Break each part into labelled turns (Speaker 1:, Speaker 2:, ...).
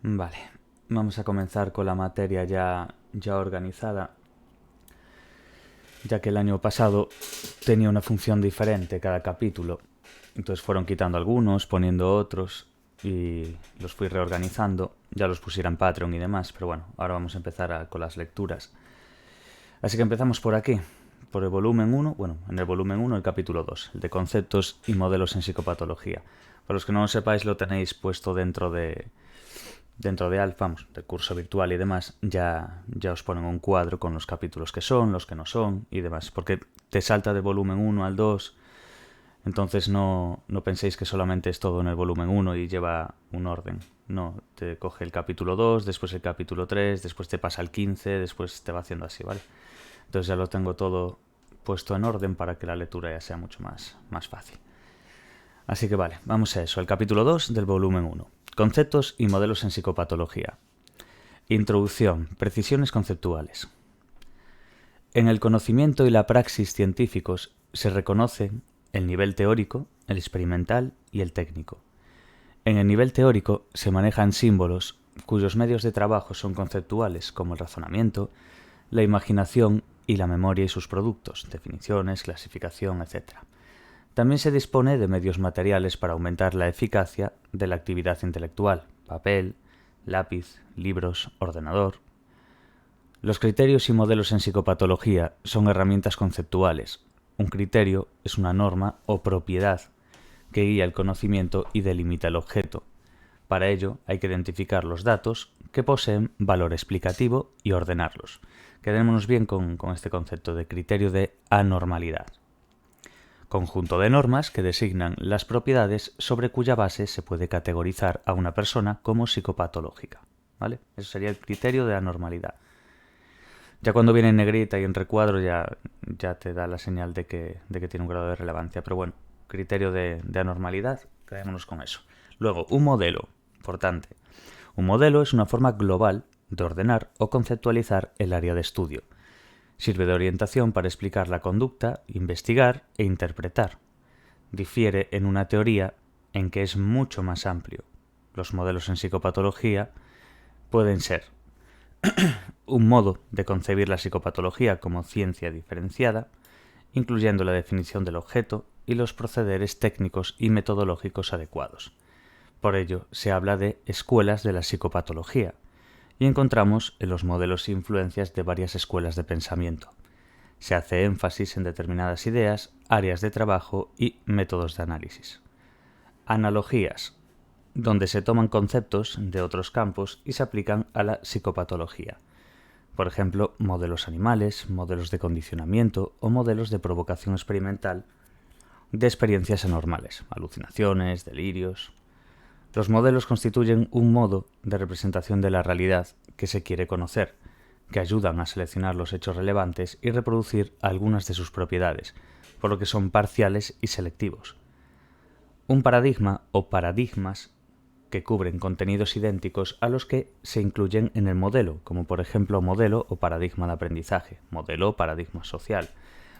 Speaker 1: Vale, vamos a comenzar con la materia ya organizada, ya que el año pasado tenía una función diferente cada capítulo. Entonces fueron quitando algunos, poniendo otros y los fui reorganizando. Ya los pusiera en Patreon y demás, pero bueno, ahora vamos a empezar con las lecturas. Así que empezamos por aquí, por el volumen 1, bueno, en el volumen 1 el capítulo 2, el de conceptos y modelos en psicopatología. Para los que no lo sepáis, lo tenéis puesto dentro de Alfa, vamos, del curso virtual y demás, ya os ponen un cuadro con los capítulos que son, los que no son y demás, porque te salta de volumen 1 al 2, entonces no penséis que solamente es todo en el volumen 1 y lleva un orden. No, te coge el capítulo 2, después el capítulo 3, después te pasa al 15, después te va haciendo así, ¿vale? Entonces ya lo tengo todo puesto en orden para que la lectura ya sea mucho más fácil. Así que vale, vamos a eso, el capítulo 2 del volumen 1. Conceptos y modelos en psicopatología. Introducción, precisiones conceptuales. En el conocimiento y la praxis científicos se reconocen el nivel teórico, el experimental y el técnico. En el nivel teórico se manejan símbolos cuyos medios de trabajo son conceptuales, como el razonamiento, la imaginación y la memoria y sus productos, definiciones, clasificación, etc. También se dispone de medios materiales para aumentar la eficacia de la actividad intelectual: papel, lápiz, libros, ordenador. Los criterios y modelos en psicopatología son herramientas conceptuales. Un criterio es una norma o propiedad que guía el conocimiento y delimita el objeto. Para ello hay que identificar los datos que poseen valor explicativo y ordenarlos. Quedémonos bien con este concepto de criterio de anormalidad. Conjunto de normas que designan las propiedades sobre cuya base se puede categorizar a una persona como psicopatológica, ¿vale? Eso sería el criterio de anormalidad. Ya cuando viene en negrita y en recuadro ya te da la señal de que tiene un grado de relevancia. Pero bueno, criterio de anormalidad, quedémonos con eso. Luego, un modelo, importante. Un modelo es una forma global de ordenar o conceptualizar el área de estudio. Sirve de orientación para explicar la conducta, investigar e interpretar. Difiere en una teoría en que es mucho más amplio. Los modelos en psicopatología pueden ser un modo de concebir la psicopatología como ciencia diferenciada, incluyendo la definición del objeto y los procederes técnicos y metodológicos adecuados. Por ello, se habla de escuelas de la psicopatología, y encontramos en los modelos influencias de varias escuelas de pensamiento. Se hace énfasis en determinadas ideas, áreas de trabajo y métodos de análisis. Analogías, donde se toman conceptos de otros campos y se aplican a la psicopatología. Por ejemplo, modelos animales, modelos de condicionamiento o modelos de provocación experimental de experiencias anormales, alucinaciones, delirios. Los modelos constituyen un modo de representación de la realidad que se quiere conocer, que ayudan a seleccionar los hechos relevantes y reproducir algunas de sus propiedades, por lo que son parciales y selectivos. Un paradigma o paradigmas que cubren contenidos idénticos a los que se incluyen en el modelo, como por ejemplo modelo o paradigma de aprendizaje, modelo o paradigma social,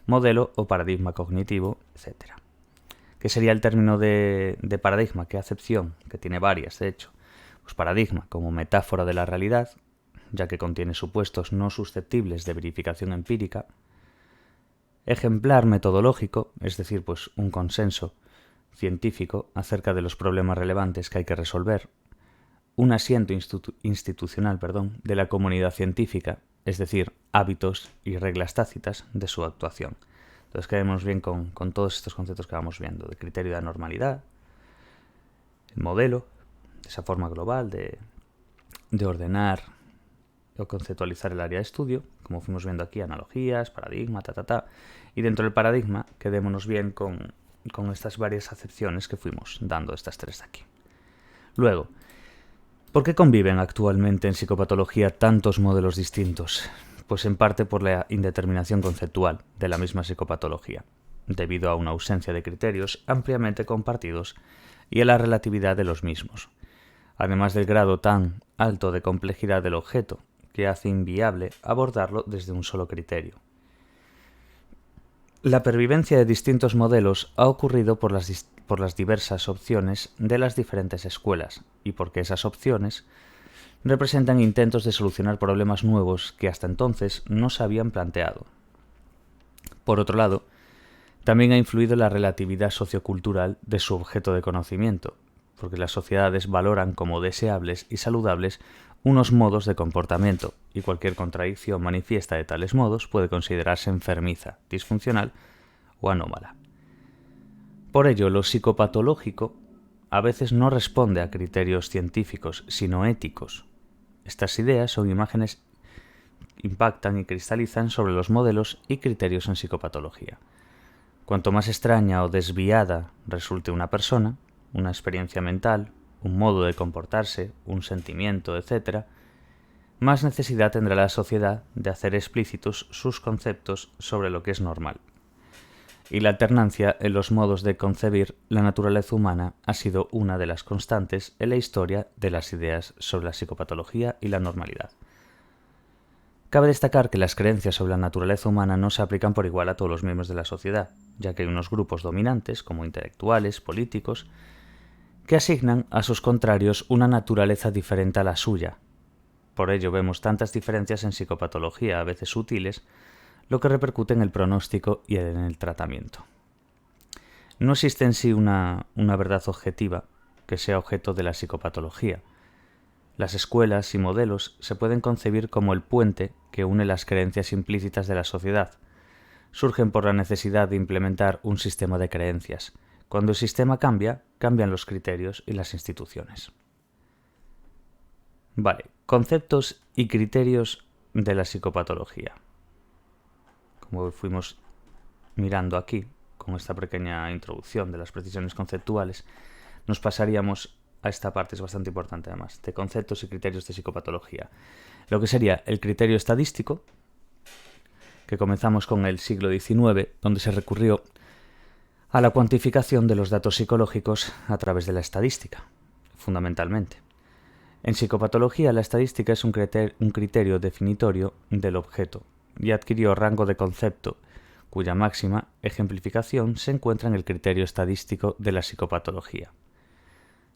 Speaker 1: modelo o paradigma cognitivo, etc. ¿Qué sería el término de paradigma? ¿Qué acepción? Que tiene varias, de hecho. Pues paradigma como metáfora de la realidad, ya que contiene supuestos no susceptibles de verificación empírica. Ejemplar metodológico, es decir, pues un consenso científico acerca de los problemas relevantes que hay que resolver. Un asiento institucional de la comunidad científica, es decir, hábitos y reglas tácitas de su actuación. Entonces quedemos bien con todos estos conceptos que vamos viendo, de criterio de anormalidad, el modelo, de esa forma global de ordenar o conceptualizar el área de estudio, como fuimos viendo aquí, analogías, paradigma, y dentro del paradigma quedémonos bien con estas varias acepciones que fuimos dando, estas tres de aquí. Luego, ¿por qué conviven actualmente en psicopatología tantos modelos distintos? Pues en parte por la indeterminación conceptual de la misma psicopatología, debido a una ausencia de criterios ampliamente compartidos y a la relatividad de los mismos, además del grado tan alto de complejidad del objeto, que hace inviable abordarlo desde un solo criterio. La pervivencia de distintos modelos ha ocurrido por las diversas opciones de las diferentes escuelas y porque esas opciones representan intentos de solucionar problemas nuevos que hasta entonces no se habían planteado. Por otro lado, también ha influido la relatividad sociocultural de su objeto de conocimiento, porque las sociedades valoran como deseables y saludables unos modos de comportamiento, y cualquier contradicción manifiesta de tales modos puede considerarse enfermiza, disfuncional o anómala. Por ello, lo psicopatológico a veces no responde a criterios científicos, sino éticos. Estas ideas son imágenes impactan y cristalizan sobre los modelos y criterios en psicopatología. Cuanto más extraña o desviada resulte una persona, una experiencia mental, un modo de comportarse, un sentimiento, etc., más necesidad tendrá la sociedad de hacer explícitos sus conceptos sobre lo que es normal. Y la alternancia en los modos de concebir la naturaleza humana ha sido una de las constantes en la historia de las ideas sobre la psicopatología y la normalidad. Cabe destacar que las creencias sobre la naturaleza humana no se aplican por igual a todos los miembros de la sociedad, ya que hay unos grupos dominantes, como intelectuales, políticos, que asignan a sus contrarios una naturaleza diferente a la suya. Por ello vemos tantas diferencias en psicopatología, a veces sutiles, lo que repercute en el pronóstico y en el tratamiento. No existe en sí una verdad objetiva que sea objeto de la psicopatología. Las escuelas y modelos se pueden concebir como el puente que une las creencias implícitas de la sociedad. Surgen por la necesidad de implementar un sistema de creencias. Cuando el sistema cambia, cambian los criterios y las instituciones. Vale, conceptos y criterios de la psicopatología. Como fuimos mirando aquí, con esta pequeña introducción de las precisiones conceptuales, nos pasaríamos a esta parte, es bastante importante además, de conceptos y criterios de psicopatología. Lo que sería el criterio estadístico, que comenzamos con el siglo XIX, donde se recurrió a la cuantificación de los datos psicológicos a través de la estadística, fundamentalmente. En psicopatología, la estadística es un criterio definitorio del objeto y adquirió rango de concepto, cuya máxima ejemplificación se encuentra en el criterio estadístico de la psicopatología.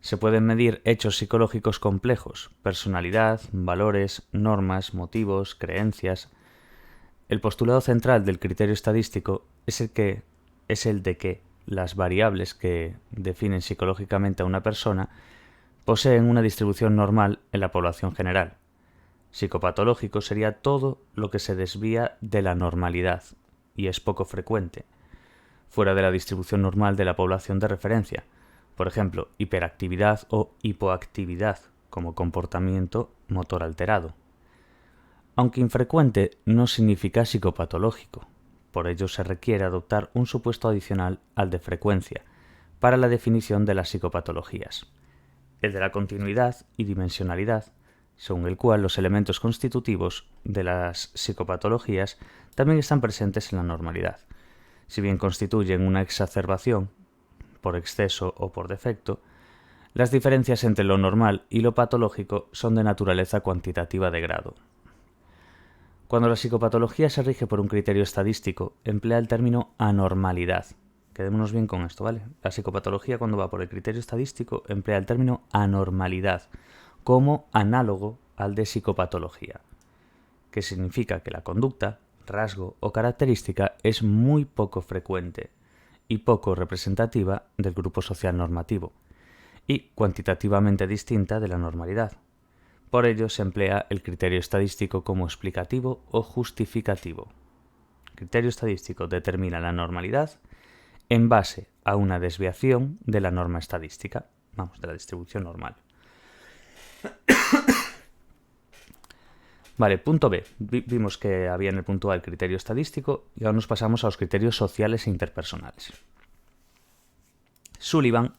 Speaker 1: Se pueden medir hechos psicológicos complejos, personalidad, valores, normas, motivos, creencias. El postulado central del criterio estadístico es el de que las variables que definen psicológicamente a una persona poseen una distribución normal en la población general. Psicopatológico sería todo lo que se desvía de la normalidad, y es poco frecuente, fuera de la distribución normal de la población de referencia. Por ejemplo, hiperactividad o hipoactividad como comportamiento motor alterado. Aunque infrecuente, no significa psicopatológico. Por ello se requiere adoptar un supuesto adicional al de frecuencia para la definición de las psicopatologías, el de la continuidad y dimensionalidad, según el cual los elementos constitutivos de las psicopatologías también están presentes en la normalidad. Si bien constituyen una exacerbación, por exceso o por defecto, las diferencias entre lo normal y lo patológico son de naturaleza cuantitativa de grado. Cuando la psicopatología se rige por un criterio estadístico, emplea el término anormalidad. Quedémonos bien con esto, ¿vale? La psicopatología, cuando va por el criterio estadístico, emplea el término anormalidad como análogo al de psicopatología, que significa que la conducta, rasgo o característica es muy poco frecuente y poco representativa del grupo social normativo, y cuantitativamente distinta de la normalidad. Por ello se emplea el criterio estadístico como explicativo o justificativo. El criterio estadístico determina la normalidad en base a una desviación de la norma estadística, de la distribución normal. Vale, punto B. Vimos que había en el punto A el criterio estadístico y ahora nos pasamos a los criterios sociales e interpersonales. Sullivan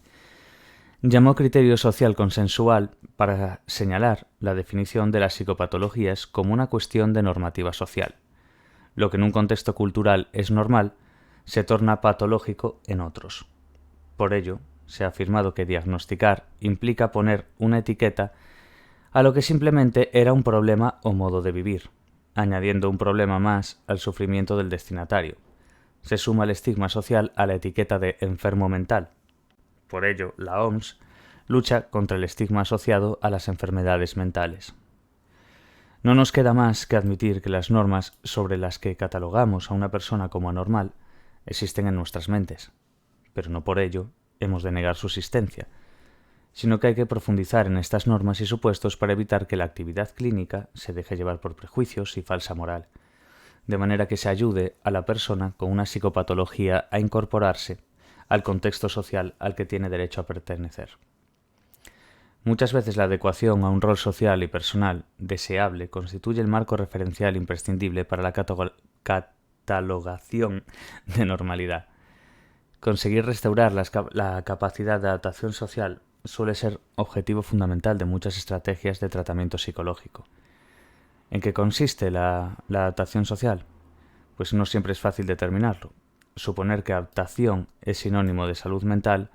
Speaker 1: llamó criterio social consensual para señalar la definición de las psicopatologías como una cuestión de normativa social. Lo que en un contexto cultural es normal, se torna patológico en otros. Por ello, se ha afirmado que diagnosticar implica poner una etiqueta a lo que simplemente era un problema o modo de vivir, añadiendo un problema más al sufrimiento del destinatario. Se suma el estigma social a la etiqueta de enfermo mental. Por ello, la OMS lucha contra el estigma asociado a las enfermedades mentales. No nos queda más que admitir que las normas sobre las que catalogamos a una persona como anormal existen en nuestras mentes, pero no por ello hemos de negar su existencia, sino que hay que profundizar en estas normas y supuestos para evitar que la actividad clínica se deje llevar por prejuicios y falsa moral, de manera que se ayude a la persona con una psicopatología a incorporarse al contexto social al que tiene derecho a pertenecer. Muchas veces la adecuación a un rol social y personal deseable constituye el marco referencial imprescindible para la catalogación de normalidad. Conseguir restaurar la capacidad de adaptación social suele ser objetivo fundamental de muchas estrategias de tratamiento psicológico. ¿En qué consiste la adaptación social? Pues no siempre es fácil determinarlo. Suponer que adaptación es sinónimo de salud mental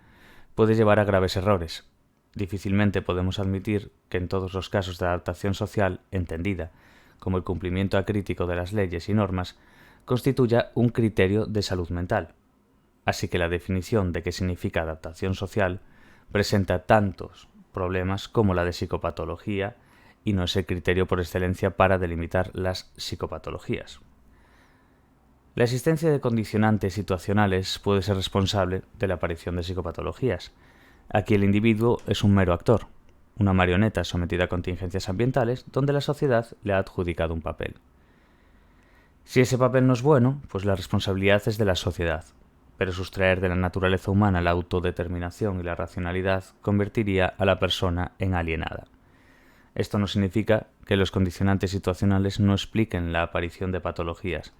Speaker 1: puede llevar a graves errores. Difícilmente podemos admitir que en todos los casos de adaptación social, entendida como el cumplimiento acrítico de las leyes y normas, constituya un criterio de salud mental. Así que la definición de qué significa adaptación social presenta tantos problemas como la de psicopatología y no es el criterio por excelencia para delimitar las psicopatologías. La existencia de condicionantes situacionales puede ser responsable de la aparición de psicopatologías. Aquí el individuo es un mero actor, una marioneta sometida a contingencias ambientales donde la sociedad le ha adjudicado un papel. Si ese papel no es bueno, pues la responsabilidad es de la sociedad, pero sustraer de la naturaleza humana la autodeterminación y la racionalidad convertiría a la persona en alienada. Esto no significa que los condicionantes situacionales no expliquen la aparición de patologías,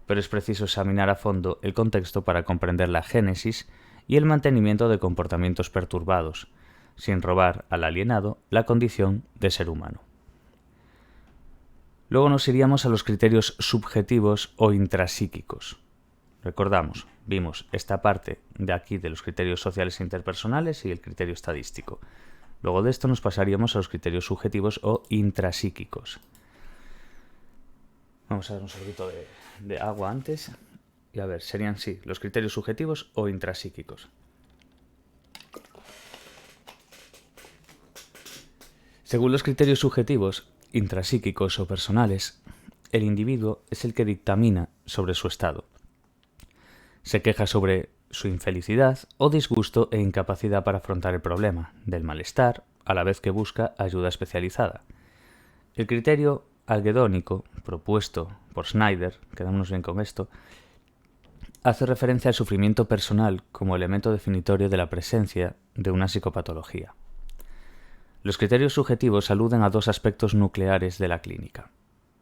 Speaker 1: pero es preciso examinar a fondo el contexto para comprender la génesis y el mantenimiento de comportamientos perturbados, sin robar al alienado la condición de ser humano. Luego nos iríamos a los criterios subjetivos o intrapsíquicos. Recordamos, vimos esta parte de aquí de los criterios sociales e interpersonales y el criterio estadístico. Luego de esto nos pasaríamos a los criterios subjetivos o intrapsíquicos. Vamos a dar un sorbito de agua antes. Y a ver, serían sí, los criterios subjetivos o intrapsíquicos. Según los criterios subjetivos, intrapsíquicos o personales, el individuo es el que dictamina sobre su estado. Se queja sobre su infelicidad o disgusto e incapacidad para afrontar el problema, del malestar, a la vez que busca ayuda especializada. El criterio algedónico, propuesto por Snyder, quedémonos bien con esto, hace referencia al sufrimiento personal como elemento definitorio de la presencia de una psicopatología. Los criterios subjetivos aluden a dos aspectos nucleares de la clínica: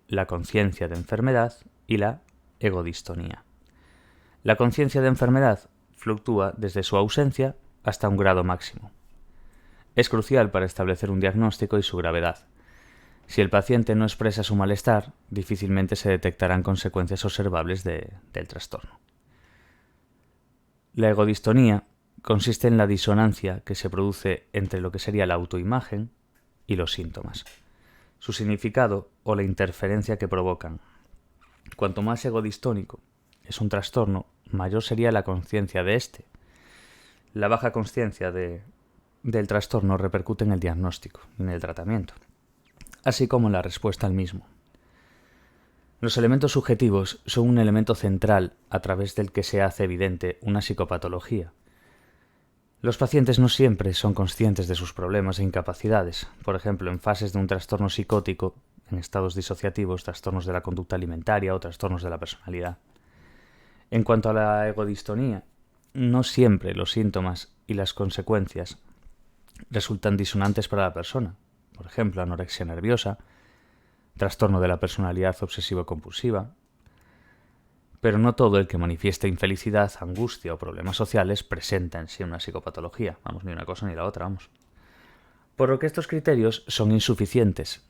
Speaker 1: la conciencia de enfermedad y la egodistonía. La conciencia de enfermedad fluctúa desde su ausencia hasta un grado máximo. Es crucial para establecer un diagnóstico y su gravedad. Si el paciente no expresa su malestar, difícilmente se detectarán consecuencias observables del trastorno. La egodistonía consiste en la disonancia que se produce entre lo que sería la autoimagen y los síntomas, su significado o la interferencia que provocan. Cuanto más egodistónico es un trastorno, mayor sería la conciencia de éste. La baja conciencia del trastorno repercute en el diagnóstico y en el tratamiento, así como en la respuesta al mismo. Los elementos subjetivos son un elemento central a través del que se hace evidente una psicopatología. Los pacientes no siempre son conscientes de sus problemas e incapacidades. Por ejemplo, en fases de un trastorno psicótico, en estados disociativos, trastornos de la conducta alimentaria o trastornos de la personalidad. En cuanto a la egodistonía, no siempre los síntomas y las consecuencias resultan disonantes para la persona. Por ejemplo, anorexia nerviosa, trastorno de la personalidad obsesivo-compulsiva. Pero no todo el que manifiesta infelicidad, angustia o problemas sociales presenta en sí una psicopatología. Vamos, ni una cosa ni la otra, vamos. Por lo que estos criterios son insuficientes.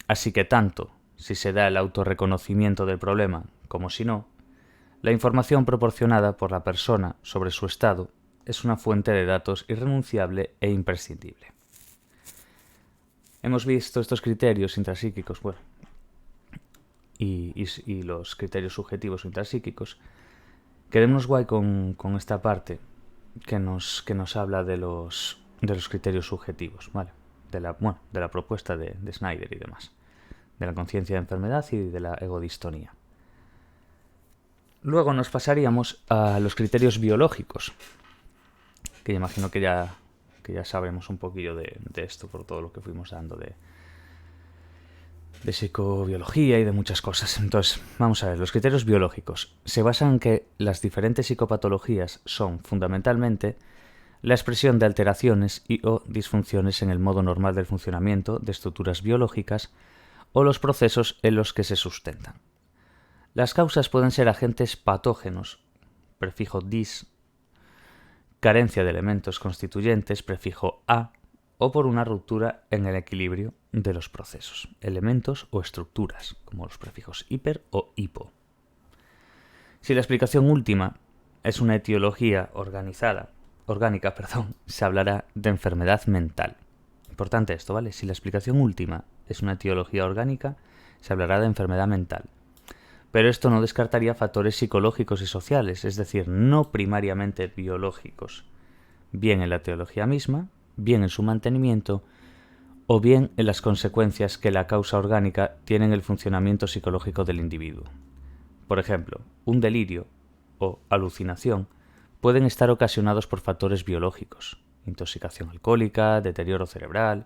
Speaker 1: Así que tanto si se da el autorreconocimiento del problema como si no, la información proporcionada por la persona sobre su estado es una fuente de datos irrenunciable e imprescindible. Hemos visto estos criterios intrapsíquicos, y los criterios subjetivos o intrapsíquicos. Quedémonos guay con esta parte que nos habla de los de los criterios subjetivos, ¿vale? De la propuesta de Snyder y demás, de la conciencia de enfermedad y de la egodistonía. Luego nos pasaríamos a los criterios biológicos, que imagino que ya sabemos un poquillo de esto por todo lo que fuimos dando de psicobiología y de muchas cosas. Entonces, vamos a ver, los criterios biológicos se basan en que las diferentes psicopatologías son fundamentalmente la expresión de alteraciones y o disfunciones en el modo normal del funcionamiento de estructuras biológicas o los procesos en los que se sustentan. Las causas pueden ser agentes patógenos, prefijo dis, carencia de elementos constituyentes, prefijo a, o por una ruptura en el equilibrio de los procesos, elementos o estructuras, como los prefijos hiper o hipo. Si la explicación última es una etiología orgánica, se hablará de enfermedad mental. Importante esto, ¿vale? Si la explicación última es una etiología orgánica, se hablará de enfermedad mental. Pero esto no descartaría factores psicológicos y sociales, es decir, no primariamente biológicos, bien en la etiología misma, bien en su mantenimiento, o bien en las consecuencias que la causa orgánica tiene en el funcionamiento psicológico del individuo. Por ejemplo, un delirio o alucinación pueden estar ocasionados por factores biológicos, intoxicación alcohólica, deterioro cerebral,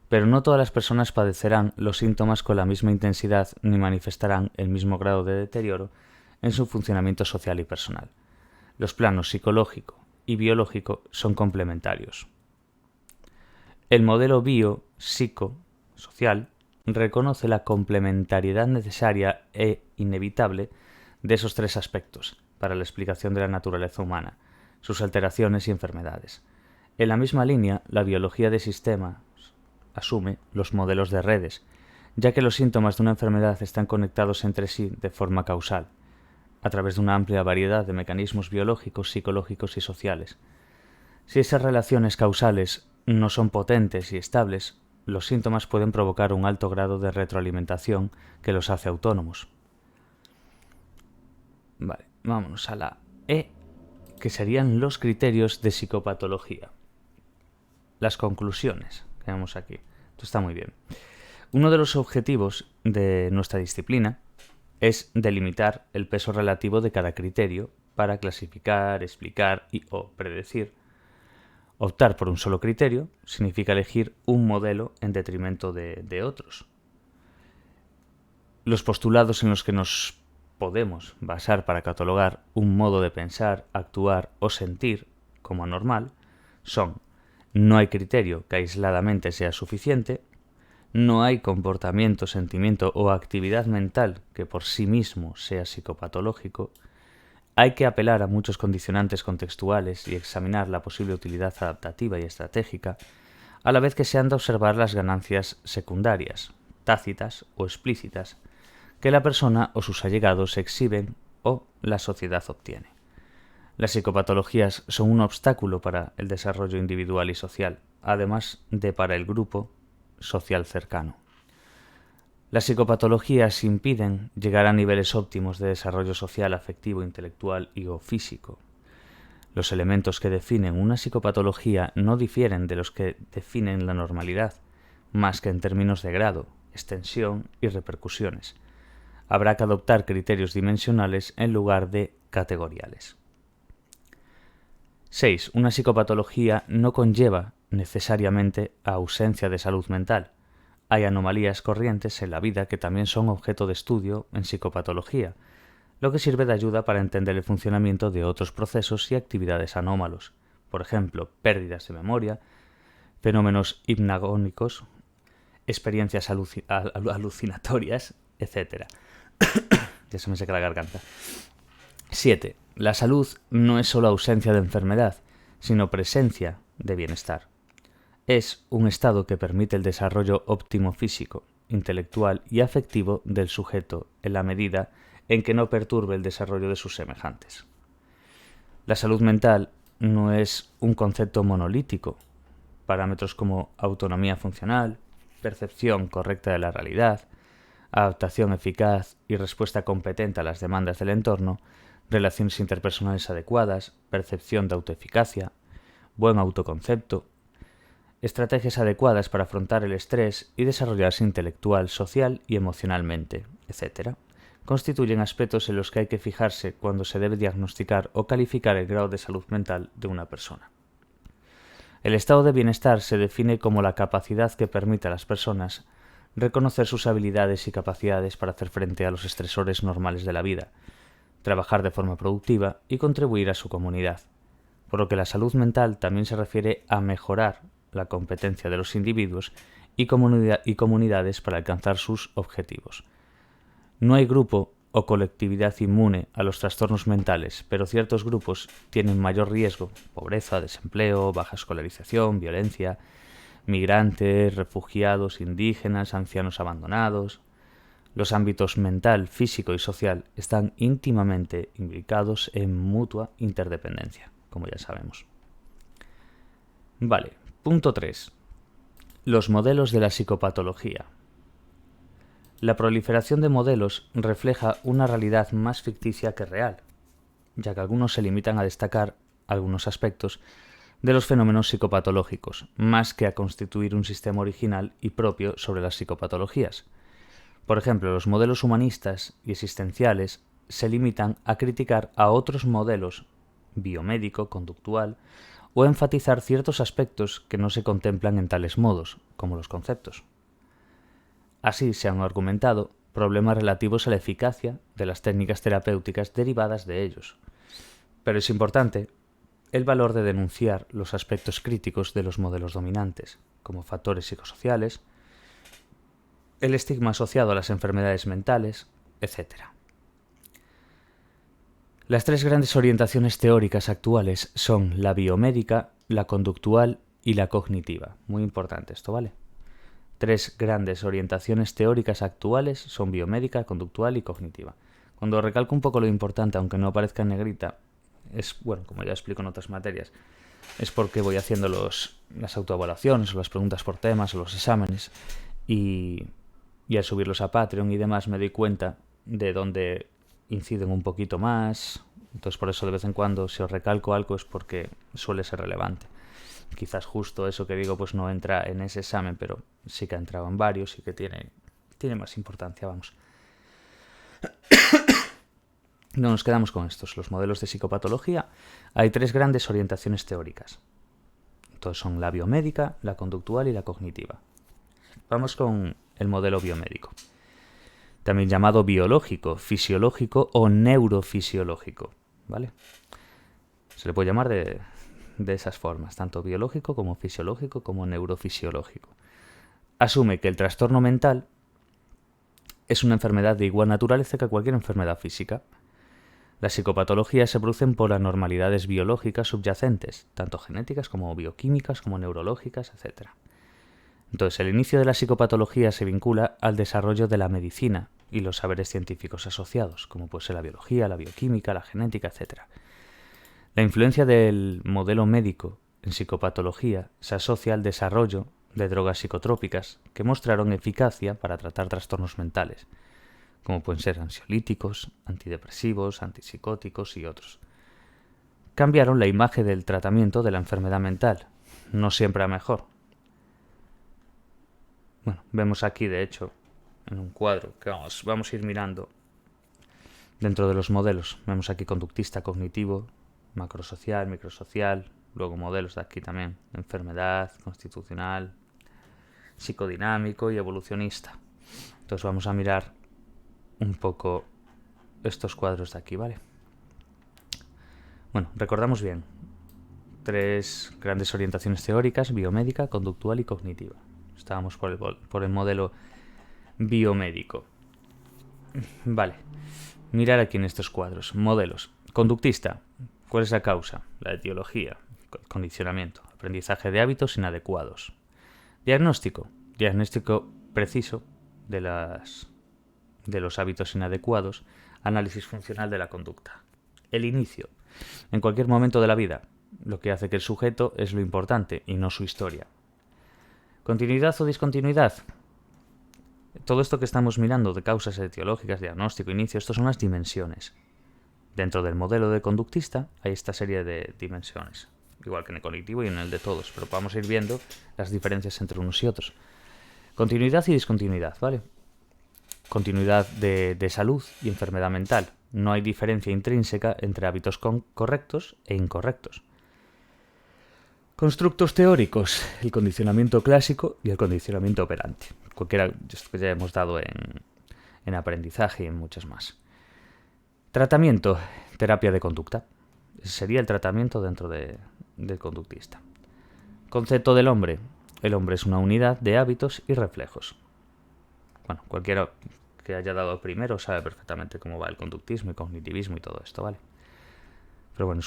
Speaker 1: pero no todas las personas padecerán los síntomas con la misma intensidad ni manifestarán el mismo grado de deterioro en su funcionamiento social y personal. Los planos psicológico y biológico son complementarios. El modelo bio-psico-social reconoce la complementariedad necesaria e inevitable de esos tres aspectos para la explicación de la naturaleza humana, sus alteraciones y enfermedades. En la misma línea, la biología de sistemas asume los modelos de redes, ya que los síntomas de una enfermedad están conectados entre sí de forma causal, a través de una amplia variedad de mecanismos biológicos, psicológicos y sociales. Si esas relaciones causales no son potentes y estables, los síntomas pueden provocar un alto grado de retroalimentación que los hace autónomos. Vale, vámonos a la E, que serían los criterios de psicopatología. Las conclusiones que vemos aquí. Esto está muy bien. Uno de los objetivos de nuestra disciplina es delimitar el peso relativo de cada criterio para clasificar, explicar y o predecir. Optar por un solo criterio significa elegir un modelo en detrimento de otros. Los postulados en los que nos podemos basar para catalogar un modo de pensar, actuar o sentir como anormal son: no hay criterio que aisladamente sea suficiente, no hay comportamiento, sentimiento o actividad mental que por sí mismo sea psicopatológico, hay que apelar a muchos condicionantes contextuales y examinar la posible utilidad adaptativa y estratégica, a la vez que se han de observar las ganancias secundarias, tácitas o explícitas, que la persona o sus allegados exhiben o la sociedad obtiene. Las psicopatologías son un obstáculo para el desarrollo individual y social, además de para el grupo social cercano. Las psicopatologías impiden llegar a niveles óptimos de desarrollo social, afectivo, intelectual y o físico. Los elementos que definen una psicopatología no difieren de los que definen la normalidad, más que en términos de grado, extensión y repercusiones. Habrá que adoptar criterios dimensionales en lugar de categoriales. 6. Una psicopatología no conlleva necesariamente a ausencia de salud mental. Hay anomalías corrientes en la vida que también son objeto de estudio en psicopatología, lo que sirve de ayuda para entender el funcionamiento de otros procesos y actividades anómalos, por ejemplo, pérdidas de memoria, fenómenos hipnagónicos, experiencias alucinatorias, etc. Ya se me seca la garganta. 7. La salud no es solo ausencia de enfermedad, sino presencia de bienestar. Es un estado que permite el desarrollo óptimo físico, intelectual y afectivo del sujeto en la medida en que no perturbe el desarrollo de sus semejantes. La salud mental no es un concepto monolítico. Parámetros como autonomía funcional, percepción correcta de la realidad, adaptación eficaz y respuesta competente a las demandas del entorno, relaciones interpersonales adecuadas, percepción de autoeficacia, buen autoconcepto, estrategias adecuadas para afrontar el estrés y desarrollarse intelectual, social y emocionalmente, etc., constituyen aspectos en los que hay que fijarse cuando se debe diagnosticar o calificar el grado de salud mental de una persona. El estado de bienestar se define como la capacidad que permite a las personas reconocer sus habilidades y capacidades para hacer frente a los estresores normales de la vida, trabajar de forma productiva y contribuir a su comunidad, por lo que la salud mental también se refiere a mejorar la competencia de los individuos y comunidades para alcanzar sus objetivos. No hay grupo o colectividad inmune a los trastornos mentales, pero ciertos grupos tienen mayor riesgo: pobreza, desempleo, baja escolarización, violencia, migrantes, refugiados, indígenas, ancianos abandonados. Los ámbitos mental, físico y social están íntimamente imbricados en mutua interdependencia, como ya sabemos. Vale, punto 3. Los modelos de la psicopatología. La proliferación de modelos refleja una realidad más ficticia que real, ya que algunos se limitan a destacar algunos aspectos de los fenómenos psicopatológicos, más que a constituir un sistema original y propio sobre las psicopatologías. Por ejemplo, los modelos humanistas y existenciales se limitan a criticar a otros modelos biomédico, conductual, o a enfatizar ciertos aspectos que no se contemplan en tales modos, como los conceptos. Así se han argumentado problemas relativos a la eficacia de las técnicas terapéuticas derivadas de ellos. Pero es importante el valor de denunciar los aspectos críticos de los modelos dominantes, como factores psicosociales, el estigma asociado a las enfermedades mentales, etc. Las tres grandes orientaciones teóricas actuales son la biomédica, la conductual y la cognitiva. Muy importante esto, ¿vale? Tres grandes orientaciones teóricas actuales son biomédica, conductual y cognitiva. Cuando recalco un poco lo importante, aunque no aparezca en negrita, es, bueno, como ya explico en otras materias, es porque voy haciendo las autoevaluaciones o las preguntas por temas o los exámenes y al subirlos a Patreon y demás me doy cuenta de dónde inciden un poquito más. Entonces por eso de vez en cuando si os recalco algo es porque suele ser relevante. Quizás justo eso que digo pues no entra en ese examen, pero sí que ha entrado en varios y que tiene más importancia, vamos. No nos quedamos con estos, los modelos de psicopatología. Hay tres grandes orientaciones teóricas. Entonces son la biomédica, la conductual y la cognitiva. Vamos con el modelo biomédico, también llamado biológico, fisiológico o neurofisiológico, ¿vale? Se le puede llamar de esas formas, tanto biológico como fisiológico como neurofisiológico. Asume que el trastorno mental es una enfermedad de igual naturaleza que cualquier enfermedad física. Las psicopatologías se producen por anormalidades biológicas subyacentes, tanto genéticas como bioquímicas, como neurológicas, etc. Entonces, el inicio de la psicopatología se vincula al desarrollo de la medicina y los saberes científicos asociados, como puede ser la biología, la bioquímica, la genética, etc. La influencia del modelo médico en psicopatología se asocia al desarrollo de drogas psicotrópicas que mostraron eficacia para tratar trastornos mentales, como pueden ser ansiolíticos, antidepresivos, antipsicóticos y otros. Cambiaron la imagen del tratamiento de la enfermedad mental, no siempre a mejor. Bueno, vemos aquí de hecho en un cuadro que vamos a ir mirando dentro de los modelos. Vemos aquí conductista, cognitivo, macrosocial, microsocial, luego modelos de aquí también, enfermedad, constitucional, psicodinámico y evolucionista. Entonces vamos a mirar un poco estos cuadros de aquí, ¿vale? Bueno, recordamos bien. Tres grandes orientaciones teóricas: biomédica, conductual y cognitiva. Estábamos por el modelo biomédico. Vale, mirar aquí en estos cuadros. Modelos. Conductista. ¿Cuál es la causa? La etiología, condicionamiento, aprendizaje de hábitos inadecuados. Diagnóstico. Diagnóstico preciso de los hábitos inadecuados. Análisis funcional de la conducta. El inicio. En cualquier momento de la vida. Lo que hace que el sujeto es lo importante y no su historia. ¿Continuidad o discontinuidad? Todo esto que estamos mirando de causas etiológicas, diagnóstico, inicio, estas son las dimensiones. Dentro del modelo de conductista hay esta serie de dimensiones. igual que en el cognitivo y en el de todos, pero vamos a ir viendo las diferencias entre unos y otros. Continuidad y discontinuidad, ¿vale? Continuidad de salud y enfermedad mental. No hay diferencia intrínseca entre hábitos correctos e incorrectos. Constructos teóricos, el condicionamiento clásico y el condicionamiento operante. Cualquiera que ya hemos dado en aprendizaje y en muchas más. Tratamiento, terapia de conducta. Ese sería el tratamiento dentro del conductista. Concepto del hombre. El hombre es una unidad de hábitos y reflejos. Bueno, cualquiera que haya dado primero sabe perfectamente cómo va el conductismo y cognitivismo y todo esto, ¿vale? Pero bueno,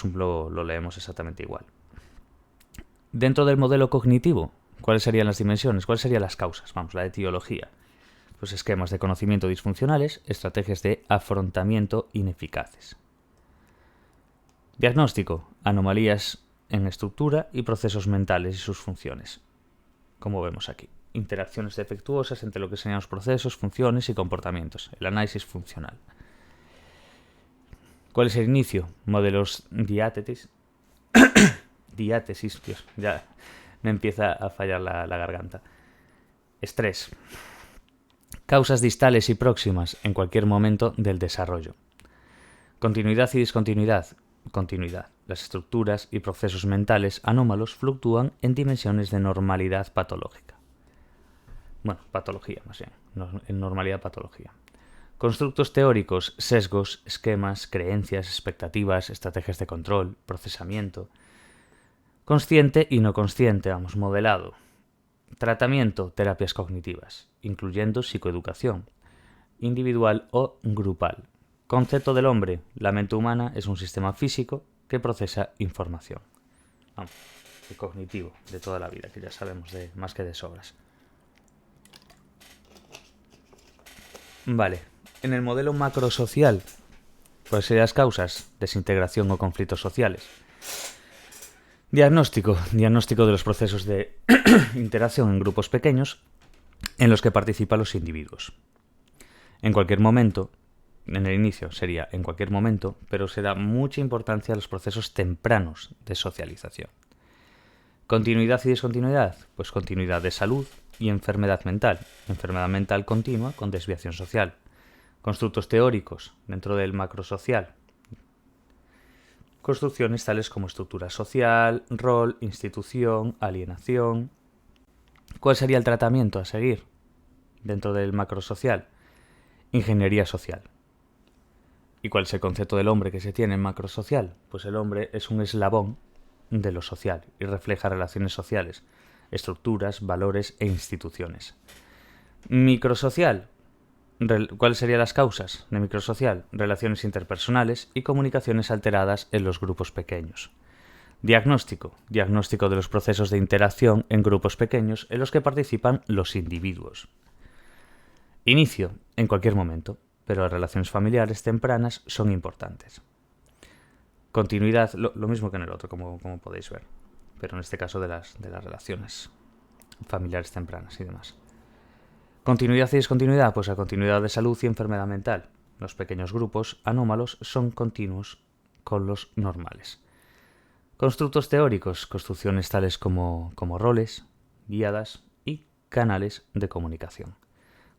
Speaker 1: lo leemos exactamente igual. Dentro del modelo cognitivo, ¿cuáles serían las dimensiones? ¿Cuáles serían las causas? Vamos, la etiología. Pues esquemas de conocimiento disfuncionales, estrategias de afrontamiento ineficaces. Diagnóstico, anomalías en estructura y procesos mentales y sus funciones. Como vemos aquí, interacciones defectuosas entre lo que serían los procesos, funciones y comportamientos. El análisis funcional. ¿Cuál es el inicio? Modelos diátesis. Diátesis, Dios, ya me empieza a fallar la garganta. Estrés. Causas distales y próximas en cualquier momento del desarrollo. Continuidad y discontinuidad. Continuidad. Las estructuras y procesos mentales anómalos fluctúan en dimensiones de normalidad patológica. Bueno, patología más bien, en normalidad patología. Constructos teóricos, sesgos, esquemas, creencias, expectativas, estrategias de control, procesamiento. Consciente y no consciente, vamos, modelado. Tratamiento, terapias cognitivas, incluyendo psicoeducación, individual o grupal. Concepto del hombre, la mente humana es un sistema físico que procesa información. Vamos, el cognitivo de toda la vida, que ya sabemos más que de sobras. Vale, en el modelo macrosocial, ¿cuáles serían las causas? Desintegración o conflictos sociales. Diagnóstico de los procesos de interacción en grupos pequeños en los que participan los individuos. En cualquier momento, en el inicio sería en cualquier momento, pero se da mucha importancia a los procesos tempranos de socialización. Continuidad y discontinuidad, pues continuidad de salud y enfermedad mental continua con desviación social. Constructos teóricos dentro del macrosocial. Construcciones tales como estructura social, rol, institución, alienación. ¿Cuál sería el tratamiento a seguir dentro del macrosocial? Ingeniería social. ¿Y cuál es el concepto del hombre que se tiene en macrosocial? Pues el hombre es un eslabón de lo social y refleja relaciones sociales, estructuras, valores e instituciones. Microsocial. ¿Cuáles serían las causas de microsocial? Relaciones interpersonales y comunicaciones alteradas en los grupos pequeños. Diagnóstico de los procesos de interacción en grupos pequeños en los que participan los individuos. Inicio, en cualquier momento, pero las relaciones familiares tempranas son importantes. Continuidad, lo mismo que en el otro, como podéis ver, pero en este caso de las relaciones familiares tempranas y demás. Continuidad y discontinuidad, pues la continuidad de salud y enfermedad mental. Los pequeños grupos anómalos son continuos con los normales. Constructos teóricos, construcciones tales como roles, guiadas y canales de comunicación.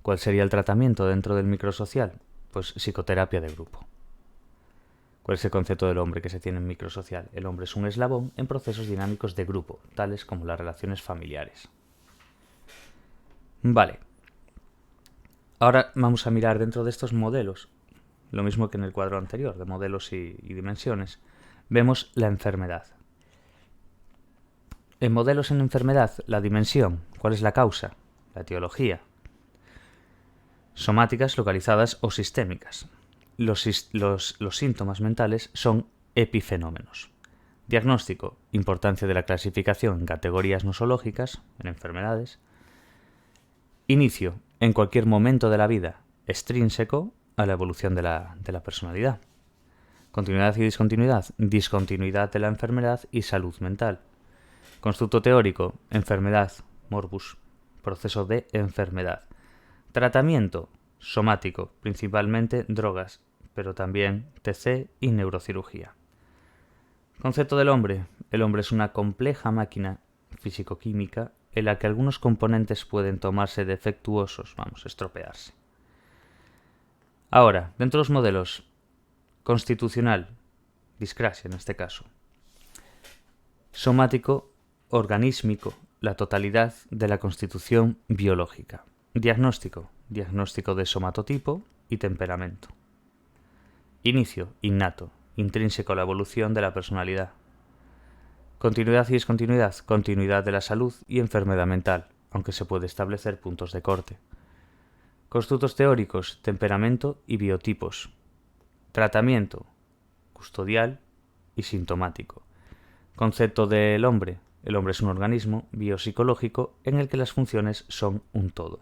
Speaker 1: ¿Cuál sería el tratamiento dentro del microsocial? Pues psicoterapia de grupo. ¿Cuál es el concepto del hombre que se tiene en microsocial? El hombre es un eslabón en procesos dinámicos de grupo, tales como las relaciones familiares. Vale. Ahora vamos a mirar dentro de estos modelos, lo mismo que en el cuadro anterior, de modelos y dimensiones. Vemos la enfermedad. En modelos en enfermedad, la dimensión, ¿cuál es la causa? La etiología. Somáticas, localizadas o sistémicas. Los síntomas mentales son epifenómenos. Diagnóstico, importancia de la clasificación en categorías nosológicas, en enfermedades. Inicio, en cualquier momento de la vida, extrínseco a la evolución de la personalidad. Continuidad y discontinuidad, discontinuidad de la enfermedad y salud mental. Constructo teórico, enfermedad, morbus, proceso de enfermedad. Tratamiento, somático, principalmente drogas, pero también TC y neurocirugía. Concepto del hombre. El hombre es una compleja máquina físico-química en la que algunos componentes pueden tomarse defectuosos, estropearse. Ahora, dentro de los modelos constitucional, discrasia en este caso, somático, organísmico, la totalidad de la constitución biológica. Diagnóstico, diagnóstico de somatotipo y temperamento. Inicio, innato, intrínseco a la evolución de la personalidad. Continuidad y discontinuidad, continuidad de la salud y enfermedad mental, aunque se puede establecer puntos de corte. Constructos teóricos, temperamento y biotipos. Tratamiento, custodial y sintomático. Concepto del hombre. El hombre es un organismo biopsicológico en el que las funciones son un todo.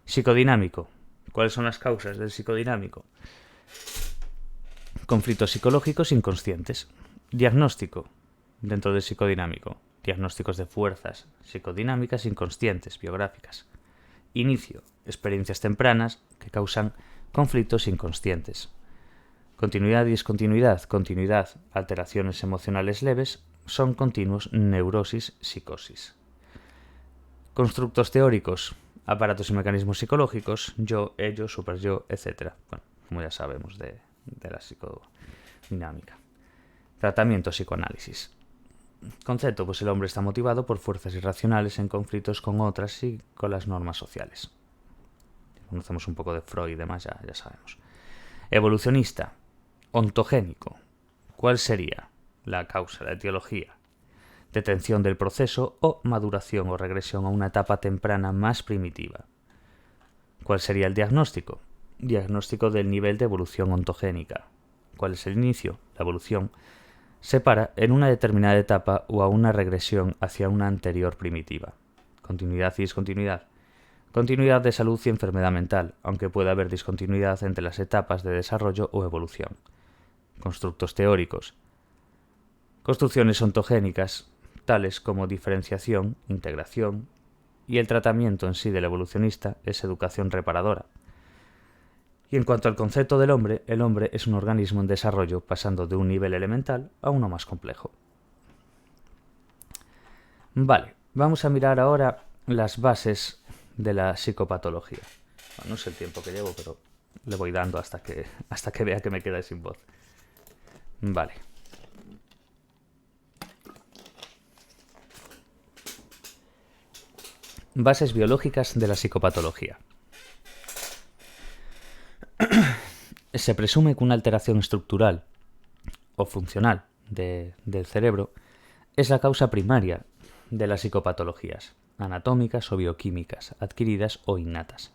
Speaker 1: Psicodinámico. ¿Cuáles son las causas del psicodinámico? Conflictos psicológicos inconscientes. Diagnóstico. Dentro del psicodinámico. Diagnósticos de fuerzas psicodinámicas inconscientes, biográficas. Inicio. Experiencias tempranas que causan conflictos inconscientes. Continuidad y discontinuidad. Continuidad, alteraciones emocionales leves, son continuos neurosis, psicosis. Constructos teóricos, aparatos y mecanismos psicológicos, yo, ello, superyo, etc. Bueno, como ya sabemos de la psicodinámica. Tratamiento, psicoanálisis. Concepto, pues el hombre está motivado por fuerzas irracionales en conflictos con otras y con las normas sociales. Conocemos un poco de Freud y demás, ya sabemos. Evolucionista, ontogénico. ¿Cuál sería la causa, la etiología? Detención del proceso o maduración o regresión a una etapa temprana más primitiva. ¿Cuál sería el diagnóstico? Diagnóstico del nivel de evolución ontogénica. ¿Cuál es el inicio? La evolución se para en una determinada etapa o a una regresión hacia una anterior primitiva. Continuidad y discontinuidad. Continuidad de salud y enfermedad mental, aunque pueda haber discontinuidad entre las etapas de desarrollo o evolución. Constructos teóricos. Construcciones ontogénicas, tales como diferenciación, integración, y el tratamiento en sí del evolucionista es educación reparadora. Y en cuanto al concepto del hombre, el hombre es un organismo en desarrollo pasando de un nivel elemental a uno más complejo. Vale, vamos a mirar ahora las bases de la psicopatología. Bueno, no sé el tiempo que llevo, pero le voy dando hasta que vea que me queda sin voz. Vale. Bases biológicas de la psicopatología. Se presume que una alteración estructural o funcional del cerebro es la causa primaria de las psicopatologías, anatómicas o bioquímicas, adquiridas o innatas,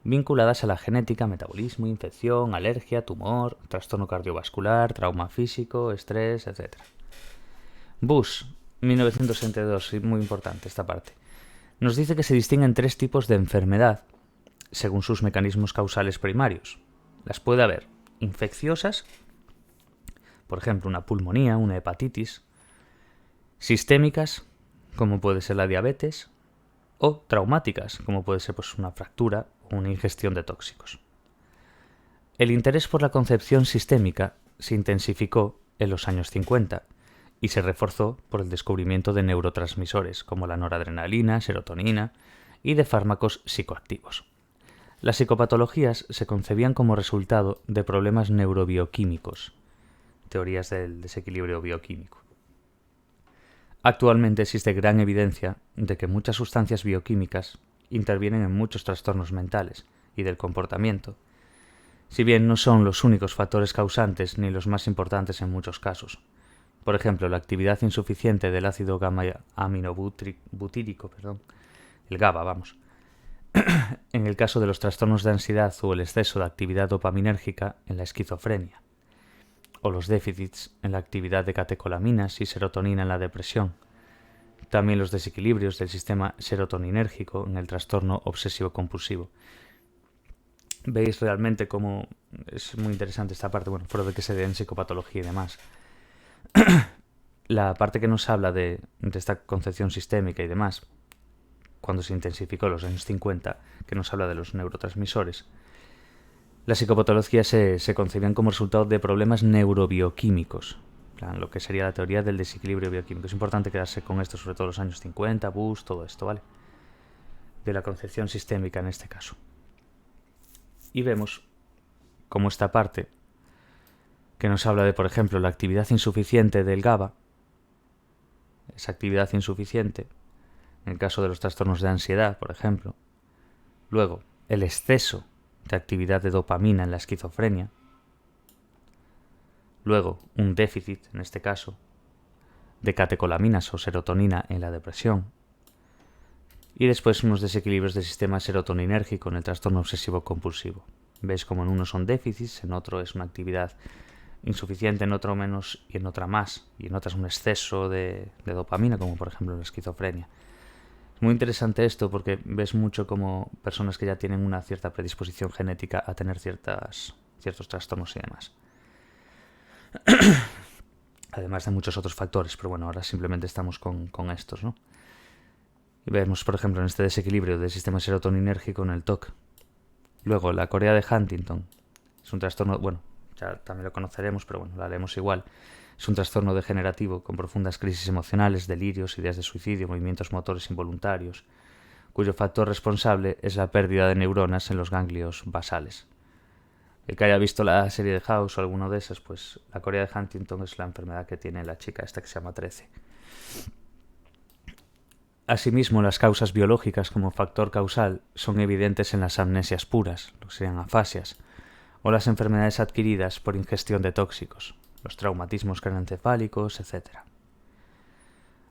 Speaker 1: vinculadas a la genética, metabolismo, infección, alergia, tumor, trastorno cardiovascular, trauma físico, estrés, etc. Bush, 1962, muy importante esta parte, nos dice que se distinguen tres tipos de enfermedad según sus mecanismos causales primarios. Las puede haber infecciosas, por ejemplo una pulmonía, una hepatitis, sistémicas, como puede ser la diabetes, o traumáticas, como puede ser una fractura o una ingestión de tóxicos. El interés por la concepción sistémica se intensificó en los años 50 y se reforzó por el descubrimiento de neurotransmisores como la noradrenalina, serotonina y de fármacos psicoactivos. Las psicopatologías se concebían como resultado de problemas neurobioquímicos, teorías del desequilibrio bioquímico. Actualmente existe gran evidencia de que muchas sustancias bioquímicas intervienen en muchos trastornos mentales y del comportamiento, si bien no son los únicos factores causantes ni los más importantes en muchos casos. Por ejemplo, la actividad insuficiente del ácido gamma-aminobutírico, el GABA, en el caso de los trastornos de ansiedad o el exceso de actividad dopaminérgica en la esquizofrenia, o los déficits en la actividad de catecolaminas y serotonina en la depresión. También los desequilibrios del sistema serotoninérgico en el trastorno obsesivo-compulsivo. Veis realmente cómo es muy interesante esta parte, fuera de que se dé en psicopatología y demás. La parte que nos habla de esta concepción sistémica y demás, cuando se intensificó en los años 50, que nos habla de los neurotransmisores, las psicopatologías se concebían como resultado de problemas neurobioquímicos, plan, lo que sería la teoría del desequilibrio bioquímico. Es importante quedarse con esto, sobre todo en los años 50, Bush, todo esto, ¿vale? De la concepción sistémica en este caso. Y vemos como esta parte que nos habla de, por ejemplo, la actividad insuficiente del GABA, esa actividad insuficiente, en el caso de los trastornos de ansiedad, por ejemplo. Luego, el exceso de actividad de dopamina en la esquizofrenia. Luego, un déficit, en este caso, de catecolaminas o serotonina en la depresión. Y después unos desequilibrios del sistema serotoninérgico en el trastorno obsesivo-compulsivo. ¿Veis como en uno son déficits, en otro es una actividad insuficiente, en otro menos y en otra más? Y en otra es un exceso de dopamina, como por ejemplo en la esquizofrenia. Es muy interesante esto porque ves mucho como personas que ya tienen una cierta predisposición genética a tener ciertos trastornos y demás. Además de muchos otros factores, pero bueno, ahora simplemente estamos con estos, ¿no? Y vemos, por ejemplo, en este desequilibrio del sistema serotoninérgico en el TOC. Luego, la corea de Huntington. Es un trastorno, bueno, ya también lo conoceremos, pero bueno, la leemos igual. Es un trastorno degenerativo con profundas crisis emocionales, delirios, ideas de suicidio, movimientos motores involuntarios, cuyo factor responsable es la pérdida de neuronas en los ganglios basales. El que haya visto la serie de House o alguno de esos, pues la corea de Huntington es la enfermedad que tiene la chica esta que se llama 13. Asimismo, las causas biológicas como factor causal son evidentes en las amnesias puras, lo que serían afasias, o las enfermedades adquiridas por ingestión de tóxicos, los traumatismos craneoencefálicos, etc.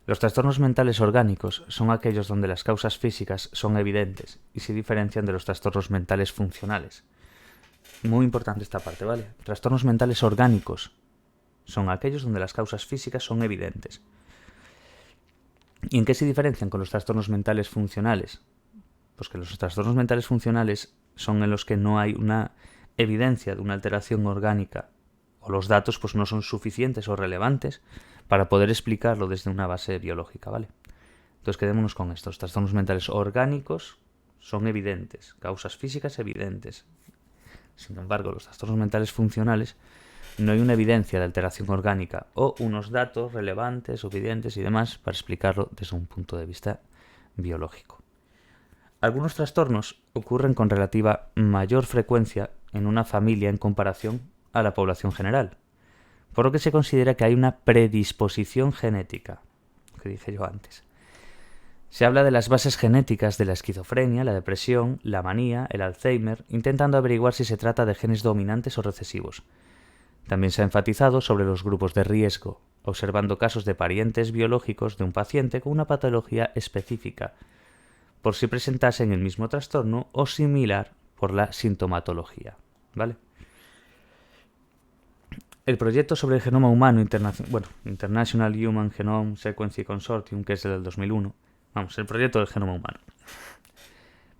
Speaker 1: Los trastornos mentales orgánicos son aquellos donde las causas físicas son evidentes y se diferencian de los trastornos mentales funcionales. Muy importante esta parte, ¿vale? Trastornos mentales orgánicos son aquellos donde las causas físicas son evidentes. ¿Y en qué se diferencian con los trastornos mentales funcionales? Pues que los trastornos mentales funcionales son en los que no hay una evidencia de una alteración orgánica o los datos pues no son suficientes o relevantes para poder explicarlo desde una base biológica, ¿vale? Entonces quedémonos con estos. Trastornos mentales orgánicos son evidentes, causas físicas evidentes. Sin embargo, los trastornos mentales funcionales no hay una evidencia de alteración orgánica o unos datos relevantes, suficientes y demás para explicarlo desde un punto de vista biológico. Algunos trastornos ocurren con relativa mayor frecuencia en una familia en comparación a la población general, por lo que se considera que hay una predisposición genética, que dije yo antes. Se habla de las bases genéticas de la esquizofrenia, la depresión, la manía, el Alzheimer, intentando averiguar si se trata de genes dominantes o recesivos. También se ha enfatizado sobre los grupos de riesgo, observando casos de parientes biológicos de un paciente con una patología específica, por si presentasen el mismo trastorno o similar por la sintomatología, ¿vale? El proyecto sobre el genoma humano International Human Genome Sequencing Consortium, que es el del 2001, el proyecto del genoma humano,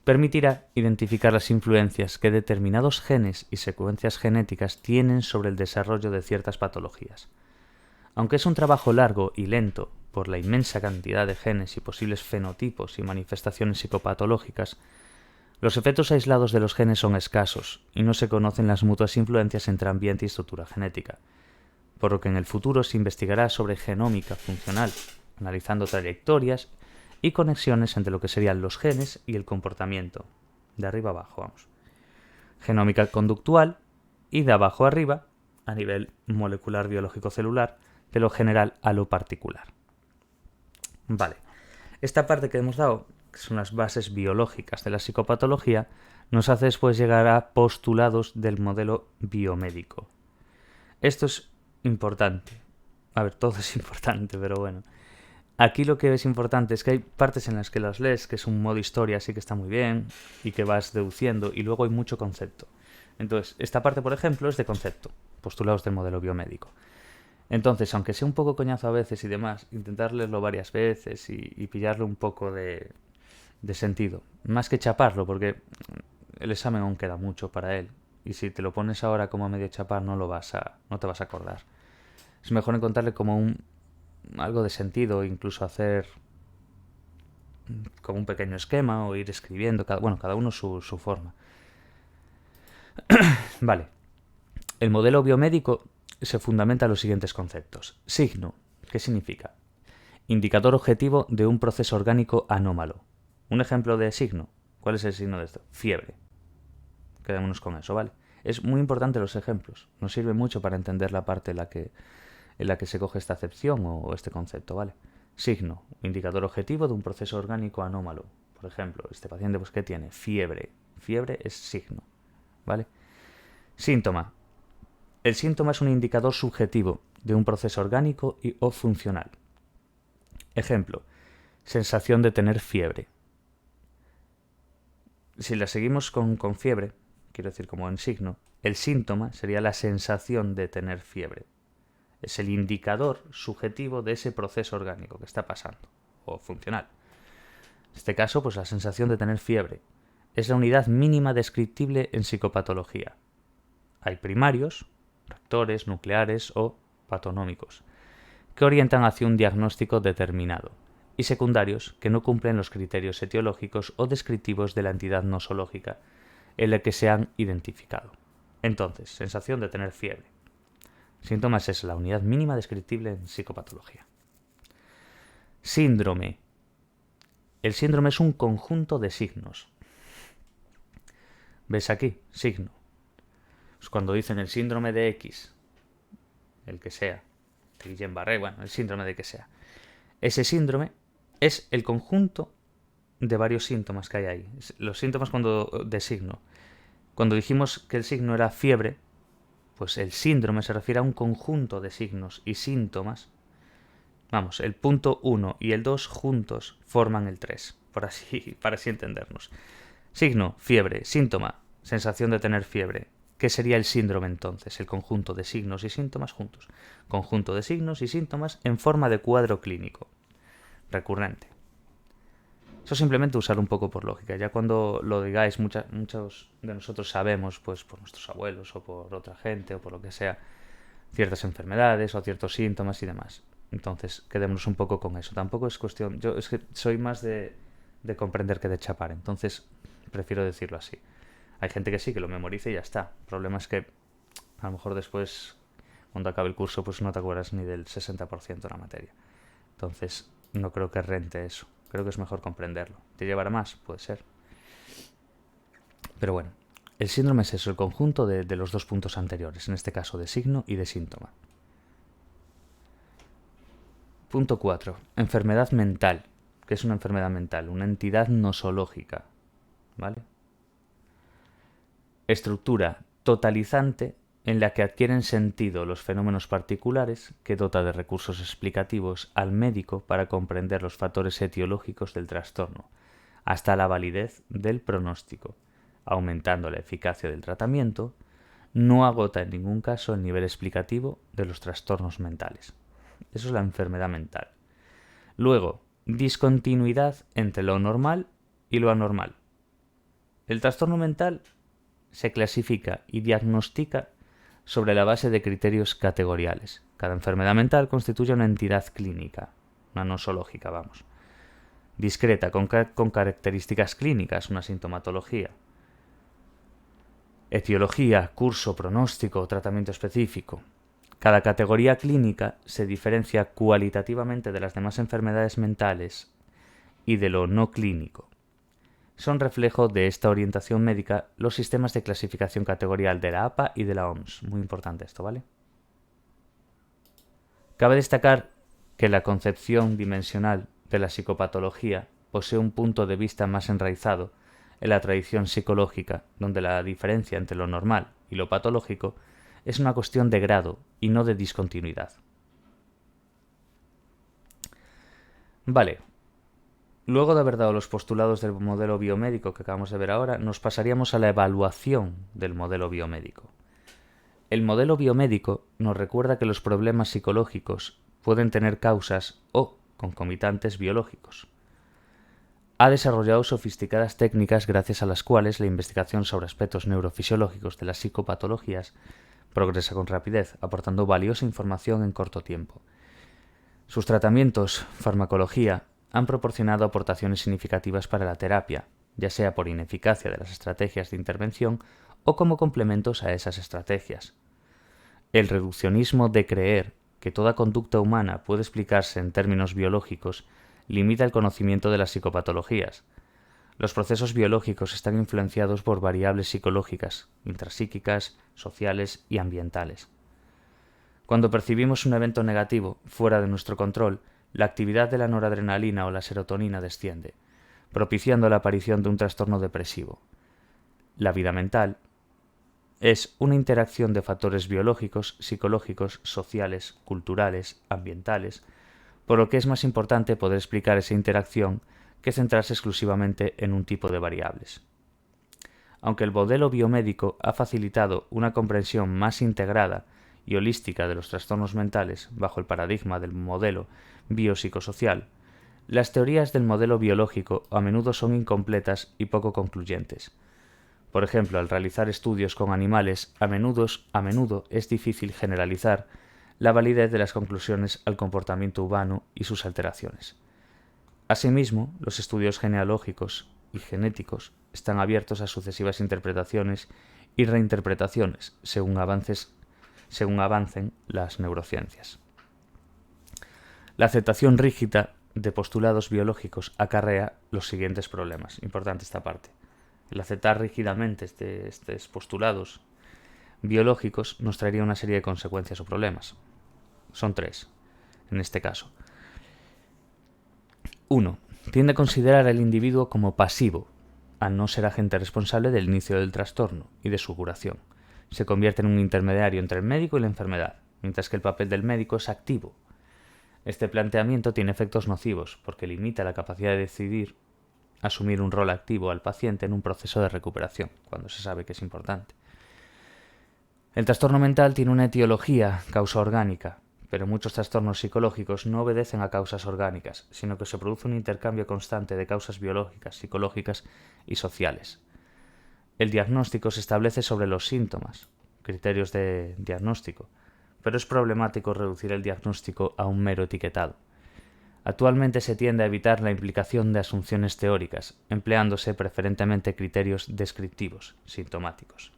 Speaker 1: permitirá identificar las influencias que determinados genes y secuencias genéticas tienen sobre el desarrollo de ciertas patologías. Aunque es un trabajo largo y lento por la inmensa cantidad de genes y posibles fenotipos y manifestaciones psicopatológicas, los efectos aislados de los genes son escasos y no se conocen las mutuas influencias entre ambiente y estructura genética, por lo que en el futuro se investigará sobre genómica funcional, analizando trayectorias y conexiones entre lo que serían los genes y el comportamiento, de arriba abajo, genómica conductual y de abajo arriba, a nivel molecular biológico celular, de lo general a lo particular. Vale, esta parte que hemos dado, que son las bases biológicas de la psicopatología, nos hace después llegar a postulados del modelo biomédico. Esto es importante. A ver, todo es importante, pero bueno. Aquí lo que es importante es que hay partes en las que las lees, que es un modo historia, así que está muy bien, y que vas deduciendo, y luego hay mucho concepto. Entonces, esta parte, por ejemplo, es de concepto, postulados del modelo biomédico. Entonces, aunque sea un poco coñazo a veces y demás, intentar leerlo varias veces y pillarle un poco de sentido. Más que chaparlo, porque el examen aún queda mucho para él. Y si te lo pones ahora como a medio chapar, no te vas a acordar. Es mejor encontrarle como algo de sentido, incluso hacer como un pequeño esquema o ir escribiendo, cada uno su forma. Vale. El modelo biomédico se fundamenta en los siguientes conceptos. Signo, ¿qué significa? Indicador objetivo de un proceso orgánico anómalo. Un ejemplo de signo. ¿Cuál es el signo de esto? Fiebre. Quedémonos con eso, ¿vale? Es muy importante los ejemplos. Nos sirve mucho para entender la parte en la que se coge esta acepción o este concepto, ¿vale? Signo, indicador objetivo de un proceso orgánico anómalo. Por ejemplo, este paciente, pues, ¿qué tiene? Fiebre. Fiebre es signo, ¿vale? Síntoma. El síntoma es un indicador subjetivo de un proceso orgánico o funcional. Ejemplo, sensación de tener fiebre. Si la seguimos con fiebre, quiero decir como en signo, el síntoma sería la sensación de tener fiebre. Es el indicador subjetivo de ese proceso orgánico que está pasando, o funcional. En este caso, pues la sensación de tener fiebre es la unidad mínima descriptible en psicopatología. Hay primarios, rectores, nucleares o patonómicos, que orientan hacia un diagnóstico determinado, y secundarios que no cumplen los criterios etiológicos o descriptivos de la entidad nosológica en la que se han identificado. Entonces, sensación de tener fiebre. Síntomas es la unidad mínima descriptible en psicopatología. Síndrome. El síndrome es un conjunto de signos. ¿Ves aquí? Signo. Pues cuando dicen el síndrome de X, el que sea, de Guillain-Barré, bueno, el síndrome de que sea. Ese síndrome es el conjunto de varios síntomas que hay ahí. Los síntomas de signo. Cuando dijimos que el signo era fiebre, pues el síndrome se refiere a un conjunto de signos y síntomas. Vamos, el punto 1 y el 2 juntos forman el 3, para así entendernos. Signo, fiebre, síntoma, sensación de tener fiebre. ¿Qué sería el síndrome entonces? El conjunto de signos y síntomas juntos. Conjunto de signos y síntomas en forma de cuadro clínico recurrente. Eso simplemente usar un poco por lógica. Ya cuando lo digáis, muchos de nosotros sabemos, pues por nuestros abuelos o por otra gente o por lo que sea, ciertas enfermedades o ciertos síntomas y demás. Entonces, quedémonos un poco con eso. Tampoco es cuestión... Yo es que soy más de comprender que de chapar. Entonces, prefiero decirlo así. Hay gente que sí, que lo memoriza y ya está. El problema es que a lo mejor después, cuando acabe el curso, pues no te acuerdas ni del 60% de la materia. Entonces, no creo que rente eso. Creo que es mejor comprenderlo. ¿Te llevará más? Puede ser. Pero bueno, el síndrome es eso, el conjunto de los dos puntos anteriores, en este caso de signo y de síntoma. Punto 4. Enfermedad mental. ¿Qué es una enfermedad mental? Una entidad nosológica. ¿Vale? Estructura totalizante en la que adquieren sentido los fenómenos particulares que dota de recursos explicativos al médico para comprender los factores etiológicos del trastorno, hasta la validez del pronóstico, aumentando la eficacia del tratamiento, no agota en ningún caso el nivel explicativo de los trastornos mentales. Eso es la enfermedad mental. Luego, discontinuidad entre lo normal y lo anormal. El trastorno mental se clasifica y diagnostica sobre la base de criterios categoriales. Cada enfermedad mental constituye una entidad clínica, una nosológica, vamos. Discreta, con características clínicas, una sintomatología. Etiología, curso, pronóstico, tratamiento específico. Cada categoría clínica se diferencia cualitativamente de las demás enfermedades mentales y de lo no clínico. Son reflejo de esta orientación médica los sistemas de clasificación categorial de la APA y de la OMS. Muy importante esto, ¿vale? Cabe destacar que la concepción dimensional de la psicopatología posee un punto de vista más enraizado en la tradición psicológica, donde la diferencia entre lo normal y lo patológico es una cuestión de grado y no de discontinuidad. Vale. Luego de haber dado los postulados del modelo biomédico que acabamos de ver ahora, nos pasaríamos a la evaluación del modelo biomédico. El modelo biomédico nos recuerda que los problemas psicológicos pueden tener causas o concomitantes biológicos. Ha desarrollado sofisticadas técnicas gracias a las cuales la investigación sobre aspectos neurofisiológicos de las psicopatologías progresa con rapidez, aportando valiosa información en corto tiempo. Sus tratamientos, farmacología, han proporcionado aportaciones significativas para la terapia, ya sea por ineficacia de las estrategias de intervención o como complementos a esas estrategias. el reduccionismo de creer que toda conducta humana puede explicarse en términos biológicos limita el conocimiento de las psicopatologías. Los procesos biológicos están influenciados por variables psicológicas, intrapsíquicas, sociales y ambientales. Cuando percibimos un evento negativo fuera de nuestro control, la actividad de la noradrenalina o la serotonina desciende, propiciando la aparición de un trastorno depresivo. La vida mental es una interacción de factores biológicos, psicológicos, sociales, culturales, ambientales, por lo que es más importante poder explicar esa interacción que centrarse exclusivamente en un tipo de variables. Aunque el modelo biomédico ha facilitado una comprensión más integrada y holística de los trastornos mentales bajo el paradigma del modelo biopsicosocial, las teorías del modelo biológico a menudo son incompletas y poco concluyentes. Por ejemplo, al realizar estudios con animales, a menudo es difícil generalizar la validez de las conclusiones al comportamiento humano y sus alteraciones. Asimismo, los estudios genealógicos y genéticos están abiertos a sucesivas interpretaciones y reinterpretaciones según avancen las neurociencias. La aceptación rígida de postulados biológicos acarrea los siguientes problemas. Importante esta parte. El aceptar rígidamente estos postulados biológicos nos traería una serie de consecuencias o problemas. Son 3, en este caso. 1. Tiende a considerar al individuo como pasivo, al no ser agente responsable del inicio del trastorno y de su curación. Se convierte en un intermediario entre el médico y la enfermedad, mientras que el papel del médico es activo. Este planteamiento tiene efectos nocivos porque limita la capacidad de decidir asumir un rol activo al paciente en un proceso de recuperación, cuando se sabe que es importante. El trastorno mental tiene una etiología, causa orgánica, pero muchos trastornos psicológicos no obedecen a causas orgánicas, sino que se produce un intercambio constante de causas biológicas, psicológicas y sociales. El diagnóstico se establece sobre los síntomas, criterios de diagnóstico, pero es problemático reducir el diagnóstico a un mero etiquetado. Actualmente se tiende a evitar la implicación de asunciones teóricas, empleándose preferentemente criterios descriptivos, sintomáticos.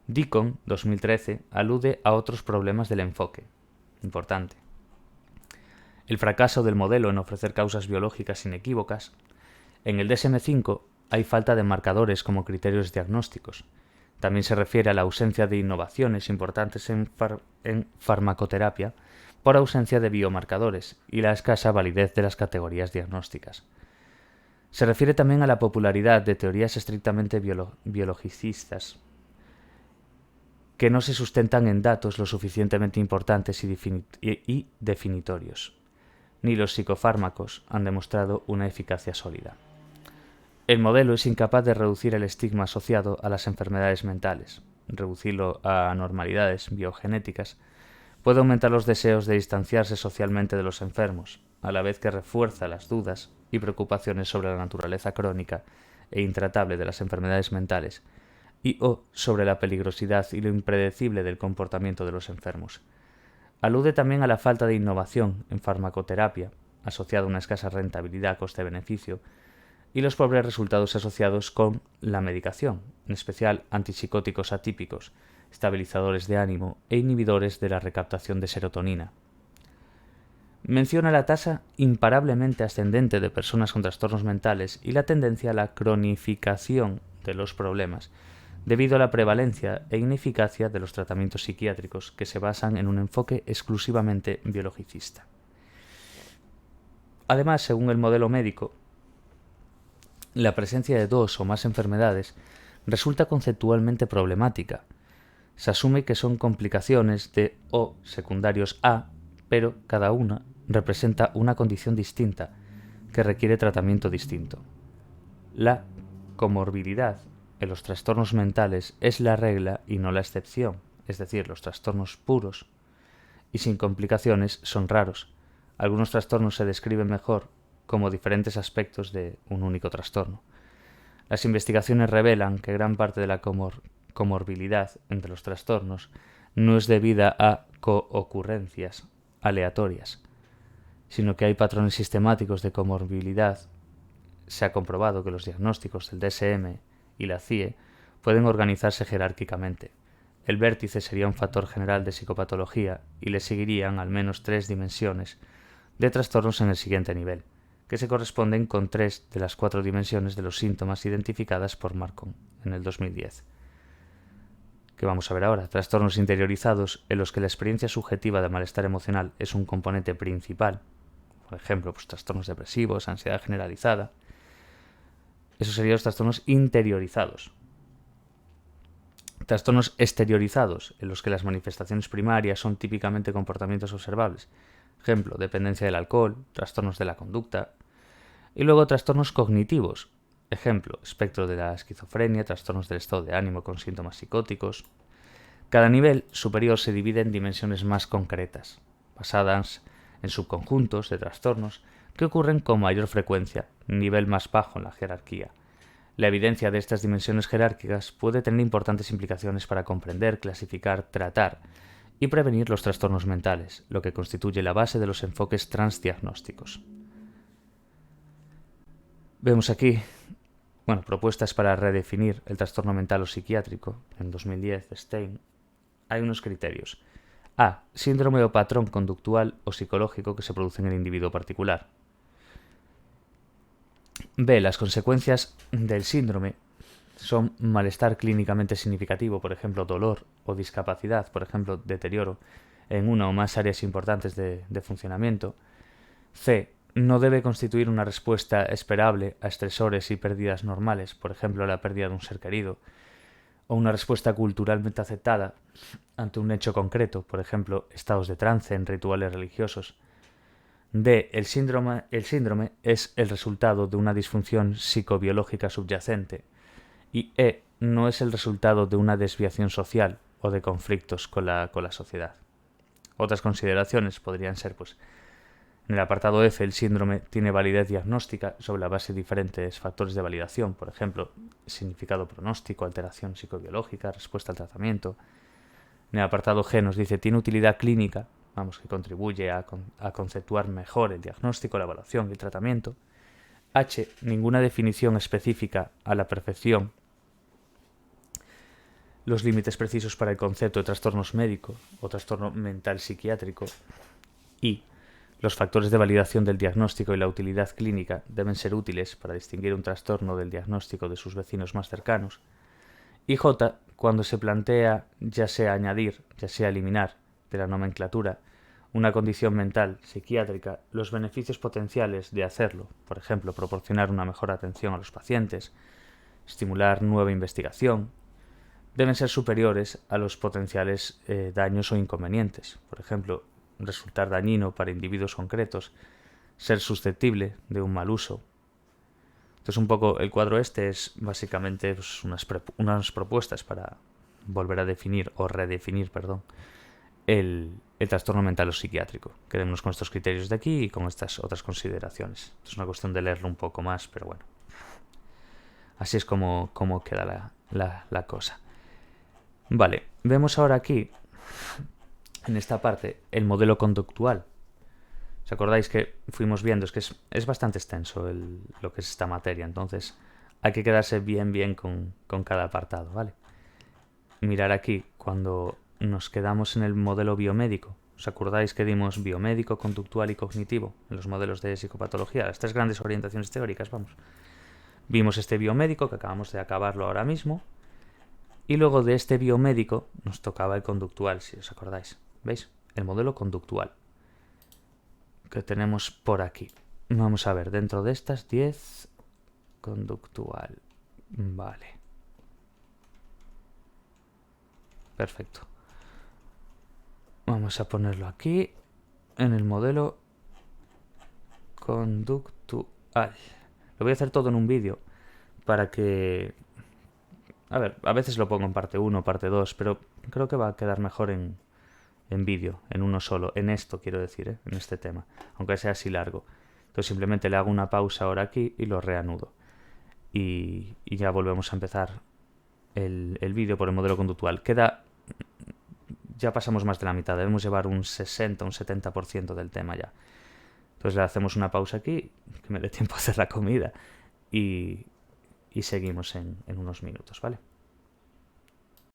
Speaker 1: Deacon, 2013, alude a otros problemas del enfoque. Importante. El fracaso del modelo en ofrecer causas biológicas inequívocas. En el DSM-5 hay falta de marcadores como criterios diagnósticos. También se refiere a la ausencia de innovaciones importantes en farmacoterapia por ausencia de biomarcadores y la escasa validez de las categorías diagnósticas. Se refiere también a la popularidad de teorías estrictamente biologicistas que no se sustentan en datos lo suficientemente importantes y definitorios. Ni los psicofármacos han demostrado una eficacia sólida. El modelo es incapaz de reducir el estigma asociado a las enfermedades mentales. Reducirlo a anormalidades biogenéticas puede aumentar los deseos de distanciarse socialmente de los enfermos, a la vez que refuerza las dudas y preocupaciones sobre la naturaleza crónica e intratable de las enfermedades mentales o sobre la peligrosidad y lo impredecible del comportamiento de los enfermos. Alude también a la falta de innovación en farmacoterapia, asociada a una escasa rentabilidad coste-beneficio, y los pobres resultados asociados con la medicación, en especial antipsicóticos atípicos, estabilizadores de ánimo e inhibidores de la recaptación de serotonina. Menciona la tasa imparablemente ascendente de personas con trastornos mentales y la tendencia a la cronificación de los problemas, debido a la prevalencia e ineficacia de los tratamientos psiquiátricos que se basan en un enfoque exclusivamente biologicista. Además, según el modelo médico, la presencia de 2 o más enfermedades resulta conceptualmente problemática. Se asume que son complicaciones de o secundarios a, pero cada una representa una condición distinta que requiere tratamiento distinto. La comorbilidad en los trastornos mentales es la regla y no la excepción, es decir, los trastornos puros y sin complicaciones son raros. Algunos trastornos se describen mejor como diferentes aspectos de un único trastorno. Las investigaciones revelan que gran parte de la comorbilidad entre los trastornos no es debida a coocurrencias aleatorias, sino que hay patrones sistemáticos de comorbilidad. Se ha comprobado que los diagnósticos del DSM y la CIE pueden organizarse jerárquicamente. El vértice sería un factor general de psicopatología y le seguirían al menos 3 dimensiones de trastornos en el siguiente nivel, que se corresponden con 3 de las 4 dimensiones de los síntomas identificadas por Marcon en el 2010. Que vamos a ver ahora, trastornos interiorizados en los que la experiencia subjetiva de malestar emocional es un componente principal, por ejemplo, pues, trastornos depresivos, ansiedad generalizada. Esos serían los trastornos interiorizados. Trastornos exteriorizados, en los que las manifestaciones primarias son típicamente comportamientos observables, ejemplo, dependencia del alcohol, trastornos de la conducta. Y luego trastornos cognitivos, ejemplo, espectro de la esquizofrenia, trastornos del estado de ánimo con síntomas psicóticos. Cada nivel superior se divide en dimensiones más concretas, basadas en subconjuntos de trastornos que ocurren con mayor frecuencia, nivel más bajo en la jerarquía. La evidencia de estas dimensiones jerárquicas puede tener importantes implicaciones para comprender, clasificar, tratar y prevenir los trastornos mentales, lo que constituye la base de los enfoques transdiagnósticos. Vemos aquí, propuestas para redefinir el trastorno mental o psiquiátrico, en 2010 de Stein. Hay unos criterios. A. Síndrome o patrón conductual o psicológico que se produce en el individuo particular. B. Las consecuencias del síndrome son malestar clínicamente significativo, por ejemplo, dolor o discapacidad, por ejemplo, deterioro en una o más áreas importantes de funcionamiento. C. No debe constituir una respuesta esperable a estresores y pérdidas normales, por ejemplo, la pérdida de un ser querido, o una respuesta culturalmente aceptada ante un hecho concreto, por ejemplo, estados de trance en rituales religiosos. D. El síndrome es el resultado de una disfunción psicobiológica subyacente. Y E. No es el resultado de una desviación social o de conflictos con la sociedad. Otras consideraciones podrían ser, en el apartado F, el síndrome tiene validez diagnóstica sobre la base de diferentes factores de validación, por ejemplo, significado pronóstico, alteración psicobiológica, respuesta al tratamiento. En el apartado G nos dice tiene utilidad clínica, que contribuye a conceptuar mejor el diagnóstico, la evaluación y el tratamiento. H, ninguna definición específica a la perfección los límites precisos para el concepto de trastornos médicos o trastorno mental psiquiátrico. I, los factores de validación del diagnóstico y la utilidad clínica deben ser útiles para distinguir un trastorno del diagnóstico de sus vecinos más cercanos. Y J, cuando se plantea ya sea añadir, ya sea eliminar de la nomenclatura una condición mental psiquiátrica, los beneficios potenciales de hacerlo, por ejemplo, proporcionar una mejor atención a los pacientes, estimular nueva investigación, deben ser superiores a los potenciales daños o inconvenientes, por ejemplo, resultar dañino para individuos concretos, ser susceptible de un mal uso. Entonces un poco el cuadro este es básicamente unas propuestas para volver a definir o redefinir, el trastorno mental o psiquiátrico. Quedémonos con estos criterios de aquí y con estas otras consideraciones. Es una cuestión de leerlo un poco más, pero bueno. Así es como queda la cosa. Vale, vemos ahora aquí, en esta parte, el modelo conductual. ¿Os acordáis que fuimos viendo? Es que es bastante extenso lo que es esta materia, entonces hay que quedarse bien con cada apartado, ¿vale? Mirar aquí, cuando nos quedamos en el modelo biomédico, ¿os acordáis que dimos biomédico, conductual y cognitivo en los modelos de psicopatología? Las 3 grandes orientaciones teóricas, Vimos este biomédico, que acabamos de acabarlo ahora mismo, y luego de este biomédico nos tocaba el conductual, si os acordáis. ¿Veis? El modelo conductual que tenemos por aquí. Vamos a ver, dentro de estas 10, conductual. Vale. Perfecto. Vamos a ponerlo aquí, en el modelo conductual. Lo voy a hacer todo en un vídeo para que... a veces lo pongo en parte 1, parte 2, pero creo que va a quedar mejor en vídeo, en uno solo. En esto quiero decir, en este tema, aunque sea así largo. Entonces simplemente le hago una pausa ahora aquí y lo reanudo. Y ya volvemos a empezar el vídeo por el modelo conductual. Ya pasamos más de la mitad, debemos llevar un 60, un 70% del tema ya. Entonces le hacemos una pausa aquí, que me dé tiempo a hacer la comida, y seguimos en unos minutos, ¿vale?